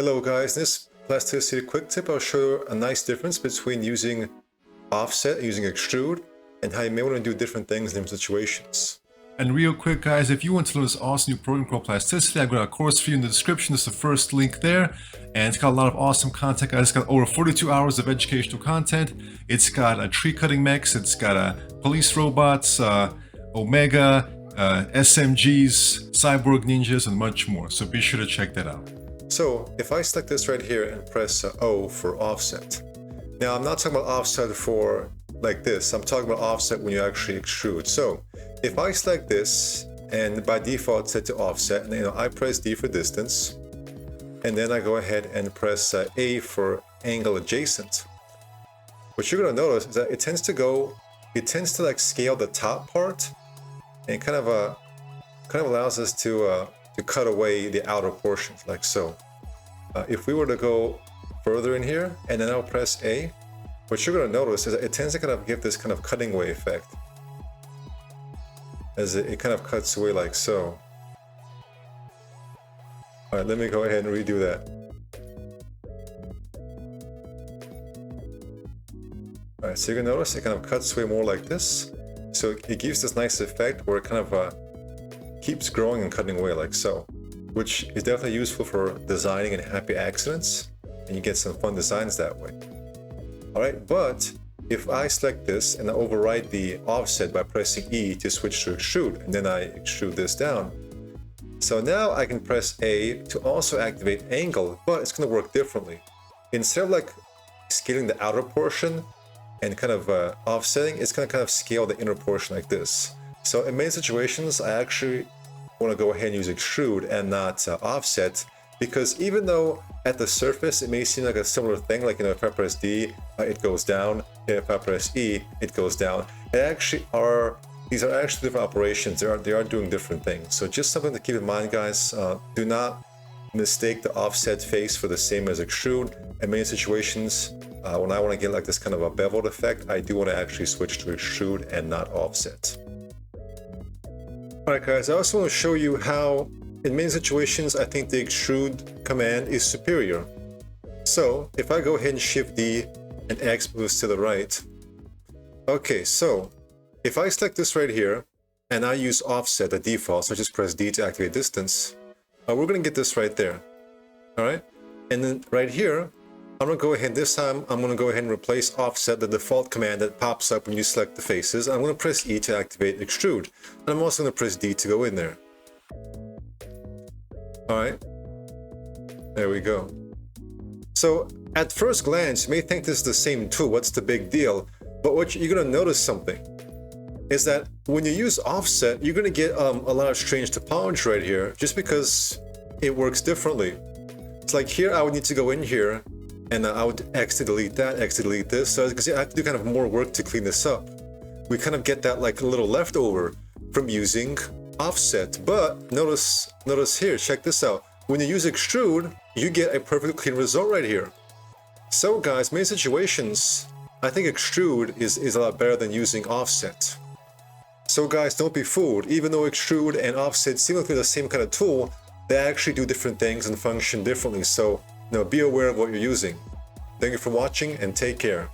Hello guys, in this plasticity quick tip I'll show you a nice difference between using offset and using extrude and how you may want to do different things in different situations. And real quick guys, if you want to learn this awesome new program called Plasticity, I've got a course for you in the description. It's the first link there, and it's got a lot of awesome content guys. It's got over 42 hours of educational content. It's got a tree cutting mechs, it's got police robots, Omega, SMGs, cyborg ninjas, and much more. So be sure to check that out. So if I select this right here and press O for offset. Now I'm not talking about offset for like this, I'm talking about offset when you actually extrude. So if I select this and by default set to offset, and I press D for distance, and then I go ahead and press A for angle adjacent. What you're gonna notice is that it tends to like scale the top part, and kind of allows us to cut away the outer portions like so. If we were to go further in here and then I'll press A, what you're going to notice is that it tends to kind of give this kind of cutting away effect as it kind of cuts away like so. Alright, let me go ahead and redo that. Alright, so you can notice it kind of cuts away more like this. So it gives this nice effect where it kind of keeps growing and cutting away like so, which is definitely useful for designing and happy accidents, and you get some fun designs that way. Alright, but if I select this and I override the offset by pressing E to switch to extrude, and then I extrude this down, so now I can press A to also activate angle, but it's going to work differently. Instead of like scaling the outer portion and kind of offsetting, it's going to kind of scale the inner portion like this. So in many situations, I actually want to go ahead and use extrude and not offset, because even though at the surface it may seem like a similar thing, like if I press D, it goes down. If I press E, it goes down. These are actually different operations. They are doing different things. So just something to keep in mind, guys. Do not mistake the offset face for the same as extrude. In many situations, when I want to get like this kind of a beveled effect, I do want to actually switch to extrude and not offset. Alright guys, I also want to show you how in many situations I think the extrude command is superior. So if I go ahead and shift D and X moves to the right. Okay, so if I select this right here and I use offset, the default, so I just press D to activate distance, we're going to get this right there. Alright, and then right here I'm going to go ahead, this time I'm going to go ahead and replace offset, the default command that pops up when you select the faces. I'm going to press E to activate extrude. And I'm also going to press D to go in there. Alright, there we go. So at first glance, you may think this is the same tool, what's the big deal? But what you're going to notice something is that when you use offset, you're going to get a lot of strange topology right here, just because it works differently. It's like here I would need to go in here, and I would exit delete that, exit delete this. So because I have to do kind of more work to clean this up. We kind of get that like a little leftover from using offset. But notice here, check this out. When you use extrude, you get a perfectly clean result right here. So guys, many situations, I think extrude is a lot better than using offset. So guys, don't be fooled. Even though extrude and offset seem like they're the same kind of tool, they actually do different things and function differently. So be aware of what you're using. Thank you for watching and take care.